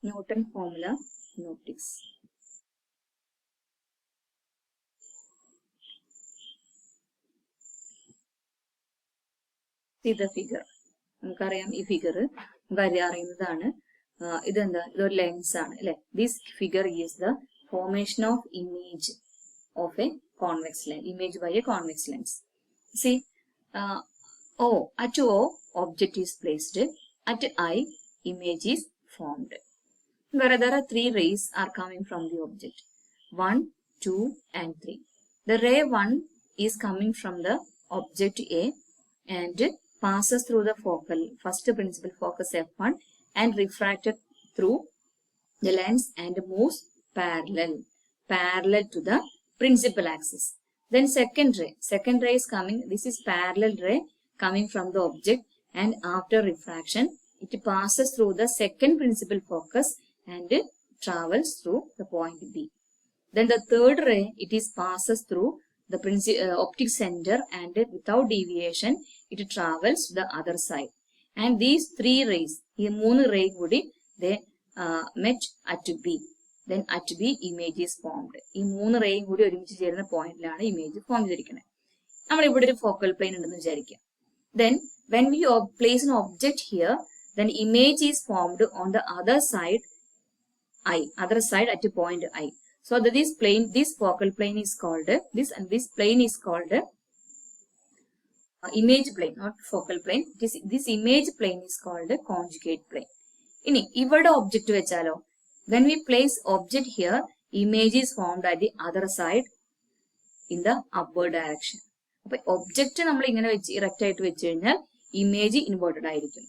Newton formula in optics. See the figure. നമുക്കറിയാം ഈ figure നമുക്ക് അറിയുന്നതാണ്. ഇതെന്താ, ഇതൊരു ലെൻസ് ആണ് അല്ലെ. This figure is the formation of image of a convex lens, image by a convex lens. See, at O, object is placed. At I, image is formed. Where there are 3 rays are coming from the object. 1, 2, and 3. The ray 1 is coming from the object A and passes through the focal, first principal focus F1 and refracted through the lens and moves parallel to the principal axis. Then second ray is coming, this is parallel ray coming from the object, and after refraction it passes through the second principal focus and travels through the point B. Then the third ray, it is passes through the optic center and without deviation it travels to the other side. And these 3 rays, ഈ 3 ray കൂടി they met at B. Then at B image is formed. ഈ 3 റേയും കൂടി ഒരുമിച്ച് ചേരുന്ന പോയിന്റിലാണ് image form ചെയ്തിരിക്കുന്നത്. നമ്മൾ ഇവിടെ ഒരു ഫോക്കൽ പ്ലെയിൻ ഉണ്ടെന്ന് വിചാരിക്കാം. Then when we place an object here, then image is formed on the other side at a point I. So that this focal plane is called this plane is called image plane, not focal plane. This image plane is called conjugate plane. ഇനി ഇവിടെ object വെച്ചാലോ, when we place object here, image is formed at the other side in the upward direction. അപ്പൊ object നമ്മൾ ഇങ്ങനെ വെച്ച് erect ആയിട്ട് വെച്ച് കഴിഞ്ഞാൽ ഇമേജ് ഇൻവേർട്ടഡ് ആയിരിക്കും.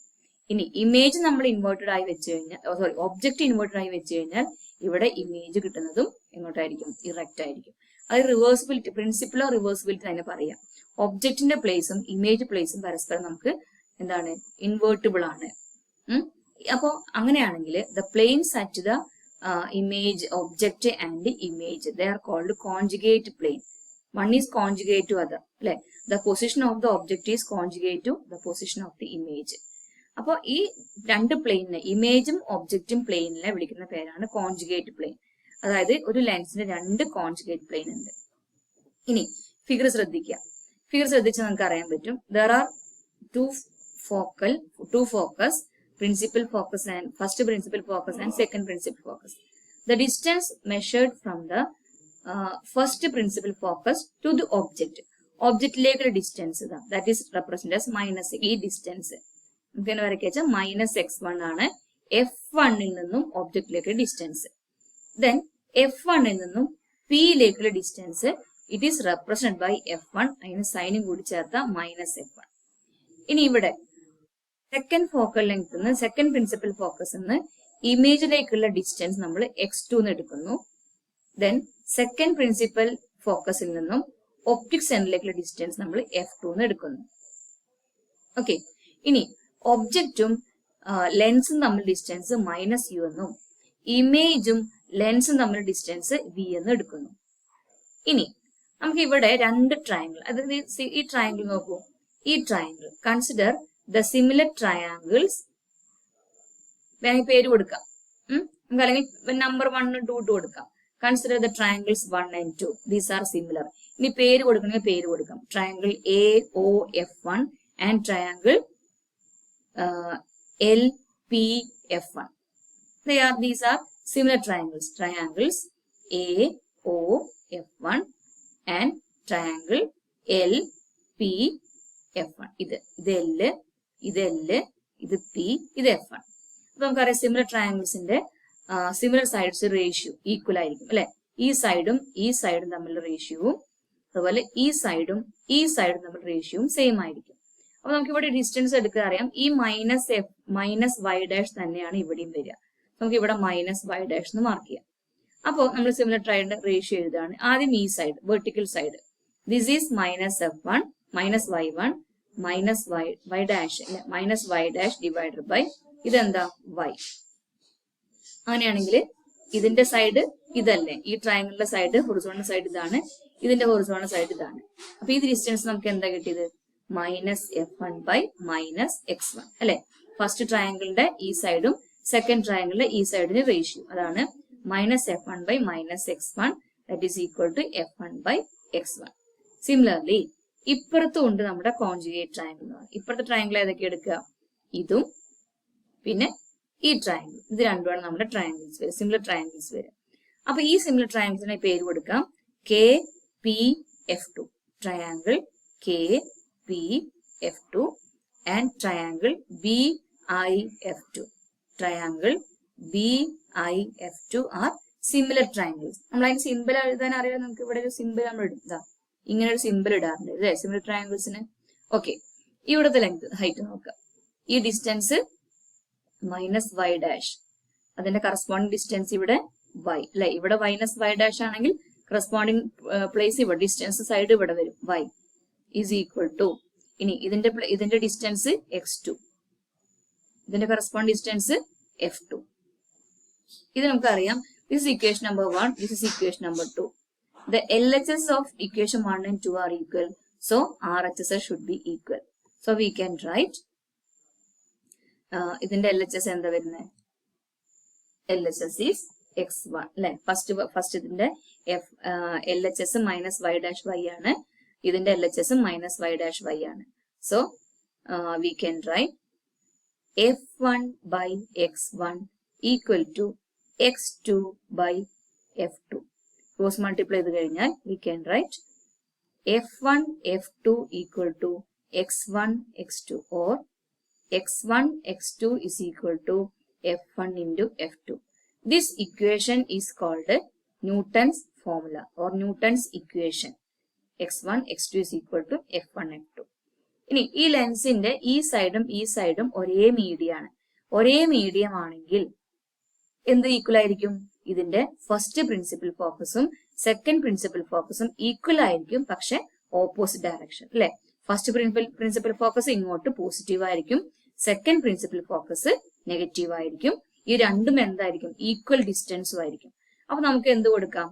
ഇനി ഇമേജ് നമ്മൾ ഇൻവേർട്ടഡ് ആയി വെച്ച് കഴിഞ്ഞാൽ, ഒബ്ജക്റ്റ് ഇൻവേർട്ടഡ് ആയി വെച്ച് കഴിഞ്ഞാൽ ഇവിടെ ഇമേജ് കിട്ടുന്നതും എങ്ങോട്ടായിരിക്കും, ഇറക്റ്റ് ആയിരിക്കും. അത് റിവേഴ്സിബിലിറ്റി, പ്രിൻസിപ്പിൾ ഓഫ് റിവേഴ്സിബിലിറ്റി തന്നെ പറയാം. ഒബ്ജക്റ്റിന്റെ പ്ലേസും ഇമേജ് പ്ലേസും പരസ്പരം നമുക്ക് എന്താണ്, ഇൻവേർട്ടിബിൾ ആണ്. അപ്പോ അങ്ങനെയാണെങ്കിൽ the planes at the image, object and image, they are called conjugate plane. One is conjugate to other. The position of the object is conjugate to the position of the image. അപ്പോൾ ഈ രണ്ട് പ്ലെയിനിനെ, ഇമേജും ഒബ്ജക്റ്റും പ്ലെയിനിനെ വിളിക്കുന്ന പേരാണ് conjugate plain. അതായത് ഒരു ലെൻസിന് 2 conjugate plain ഉണ്ട്. ഇനി figure ശ്രദ്ധിക്കുക. ഫിഗർ ശ്രദ്ധിച്ചാൽ നമുക്ക് അറിയാൻ പറ്റും. There are two focus, principal focus and first principal focus and second principal focus. The distance measured from the first principal focus to the object. Object-ലേക്കുള്ള distance that is represented as minus. ഈ distance നമുക്ക് എന്നെ വരയ്ക്കുക -x1 ആണ് F1-ൽ നിന്നും ഒബ്ജക്റ്റിലേക്കുള്ള distance. Then F1-ൽ നിന്നും P-ലേക്കുള്ള distance, it is represented by F1. അതിന് സൈനും കൂടി ചേർത്ത -F1. ഇനി ഇവിടെ സെക്കൻഡ് ഫോക്കൽ ലെങ്ത് നിന്ന്, സെക്കൻഡ് പ്രിൻസിപ്പൽ ഫോക്കസ് നിന്ന് ഇമേജിലേക്കുള്ള ഡിസ്റ്റൻസ് നമ്മൾ x2 എന്ന് എടുക്കുന്നു. ദെൻ സെക്കൻഡ് പ്രിൻസിപ്പൽ ഫോക്കസിൽ നിന്നും ഒപ്റ്റിക് സെന്ററിലേക്കുള്ള ഡിസ്റ്റൻസ് നമ്മൾ F2 എന്ന് എടുക്കുന്നു. ഓക്കെ, ഇനി ഒബ്ജക്റ്റും ലെൻസും തമ്മിൽ ഡിസ്റ്റൻസ് -u എന്നും ഇമേജും ലെൻസും തമ്മിൽ ഡിസ്റ്റൻസ് v എന്ന് എടുക്കുന്നു. ഇനി നമുക്ക് ഇവിടെ 2 ട്രയാങ്കിൾ, അതായത് ഈ ട്രയാങ്കിൾ നോക്കൂ. ഈ triangle consider the similar triangles. വേണമെങ്കിൽ പേര് കൊടുക്കാം, നമുക്ക് അല്ലെങ്കിൽ നമ്പർ 1 2 കൊടുക്കാം. Consider the triangles 1 and 2. These are similar. ഇനി പേര് കൊടുക്കണമെങ്കിൽ പേര് കൊടുക്കാം. Triangle AOF1 and triangle LPF1. These are similar triangles. Triangles AOF1 and triangle LPF1. ഇത് L, ഇത് L, ഇത് P, ഇത് F1. അപ്പൊ നമുക്കറിയാം സിമിലർ ട്രയാങ്കിൾസിന്റെ സിമിലർ സൈഡ്സ് റേഷ്യോ ഈക്വൽ ആയിരിക്കും അല്ലെ. ഈ സൈഡും തമ്മിലുള്ള റേഷ്യോവും അതുപോലെ ഈ സൈഡും തമ്മിലുള്ള റേഷ്യോവും സെയിം ആയിരിക്കും. അപ്പൊ നമുക്ക് ഇവിടെ ഡിസ്റ്റൻസ് എടുക്കാൻ അറിയാം. ഈ -y' തന്നെയാണ് ഇവിടെയും വരിക. നമുക്ക് ഇവിടെ -y' എന്ന് മാർക്ക് ചെയ്യാം. അപ്പോൾ നമ്മൾ സിമിലർ ട്രയാങ്കിളിന്റെ റേഷ്യോ എഴുതാണ്. ആദ്യം ഈ side, vertical side, this is -f1 -y1 -y' divided by ഇതെന്താ y. അങ്ങനെയാണെങ്കിൽ ഇതിന്റെ സൈഡ് ഇതല്ലേ, ഈ ട്രയാങ്കിളിന്റെ സൈഡ്, ഹൊറിസോണ്ടൽ സൈഡ് ഇതാണ്, ഇതിന്റെ ഹൊറിസോണ്ടൽ സൈഡ് ഇതാണ്. അപ്പൊ ഈ ഡിസ്റ്റൻസ് നമുക്ക് എന്താ കിട്ടിയത്, -f1 ബൈ -x1 അല്ലെ. ഫസ്റ്റ് ട്രയാങ്കിളിന്റെ ഈ സൈഡും സെക്കൻഡ് ട്രയാങ്കിളിലെ ഈ സൈഡിന് റേഷ്യോ അതാണ് -f1/-x1 that is equal to f1/x1. Similarly ഇപ്പുറത്തും ഉണ്ട് നമ്മുടെ കോൺജുഗേറ്റ് ട്രയാങ്കിൾ. ഇപ്പുറത്തെ ട്രയാങ്കിൾ ഏതൊക്കെ എടുക്കുക? ഇതും പിന്നെ ഈ ട്രയാങ്കിൾ. ഇത് രണ്ടുമാണ് നമ്മുടെ ട്രയാങ്കിൾസ് വരും, സിമിലർ ട്രയാങ്കിൾസ് വരും. അപ്പൊ ഈ സിമിലർ ട്രയാങ്കിൾസിനെ പേര് കൊടുക്കാം KPF2, triangle KPF2 and triangle BIF2, triangle BIF2 are similar triangles. നമ്മൾ അതിന് സിമ്പിൾ എഴുതാൻ അറിയാം. നമുക്ക് ഇവിടെ ഒരു സിമ്പിൾ നമ്മൾ ഇടാം, ഇങ്ങനെ ഒരു സിമ്പിൾ ഇടാറുണ്ട് അല്ലേ സിമിലർ ട്രയാങ്കിൾസിന്. ഓക്കെ, ഇവിടുത്തെ ലെങ്ത് ഹൈറ്റ് നോക്കാം. ഈ ഡിസ്റ്റൻസ് -y', അതിന്റെ കറസ്പോണ്ടിങ് ഡിസ്റ്റൻസ് ഇവിടെ y അല്ലെ. ഇവിടെ -y' ആണെങ്കിൽ കറസ്പോണ്ടിങ് പ്ലേസ് ഇവിടെ, ഡിസ്റ്റൻസ് സൈഡ് ഇവിടെ വരും, y ഈസ് ഈക്വൽ ടു. ഇനി ഇതിന്റെ ഡിസ്റ്റൻസ് x2, ഇതിന്റെ കറസ്പോണ്ടിങ് ഡിസ്റ്റൻസ് f2. ഇത് നമുക്കറിയാം. This is equation number 1, this is equation number 2. The LHS of equation 1 and 2 are equal, so RHS should be equal. So we can write ഇതിന്റെ LHS എന്താ വരുന്നത്? LHS is x1 അല്ലെ. First ഇതിന്റെ LHS -y' ആണ്, ഇതിന്റെ LHS -y' ആണ്. So we can write f1/x1 equal to x2/f2. Cross multiply ചെയ്ത് കഴിഞ്ഞാൽ we can write f1/f2 equal to x1/x2 or x1/x2 is equal to f1 into f2. This equation is called Newton's formula or Newton's equation. x1/x2 is equal to f1/f2. ഇനി ഈ ലെൻസിന്റെ ഈ സൈഡും ഒരേ medium ആണെങ്കിൽ എന്ത് ഈക്വൽ ആയിരിക്കും? ഇതിന്റെ ഫസ്റ്റ് പ്രിൻസിപ്പൽ ഫോക്കസും സെക്കൻഡ് പ്രിൻസിപ്പൽ ഫോക്കസും ഈക്വൽ ആയിരിക്കും, പക്ഷെ ഓപ്പോസിറ്റ് ഡയറക്ഷൻ അല്ലെ. ഫസ്റ്റ് പ്രിൻസിപ്പൽ ഫോക്കസ് ഇങ്ങോട്ട് പോസിറ്റീവ് ആയിരിക്കും, സെക്കൻഡ് പ്രിൻസിപ്പൽ ഫോക്കസ് നെഗറ്റീവ് ആയിരിക്കും. ഈ രണ്ടും എന്തായിരിക്കും? ഈക്വൽ ഡിസ്റ്റൻസും ആയിരിക്കും. അപ്പൊ നമുക്ക് എന്ത് കൊടുക്കാം?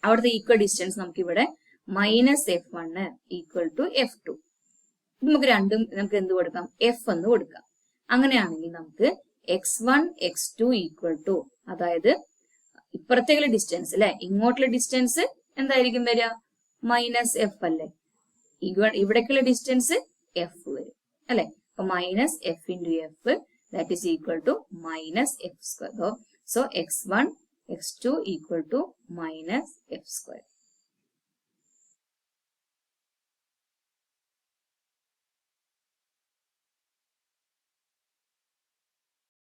അവിടുത്തെ ഈക്വൽ ഡിസ്റ്റൻസ് നമുക്ക് ഇവിടെ -f1 ഈക്വൽ ടു f2. നമുക്ക് എന്ത് കൊടുക്കാം? f എന്ന് കൊടുക്കാം. അങ്ങനെയാണെങ്കിൽ നമുക്ക് x1 x2 ഈക്വൽ ടു, അതായത് ഇപ്പുറത്തേക്കുള്ള ഡിസ്റ്റൻസ് അല്ലെ, ഇങ്ങോട്ടുള്ള ഡിസ്റ്റൻസ് എന്തായിരിക്കും വരിക? -f അല്ലേ. ഇവിടേക്കുള്ള ഡിസ്റ്റൻസ് f വരും അല്ലെ. അപ്പൊ -f into f that is equal to -f square. So x1 x2 equal to -f square.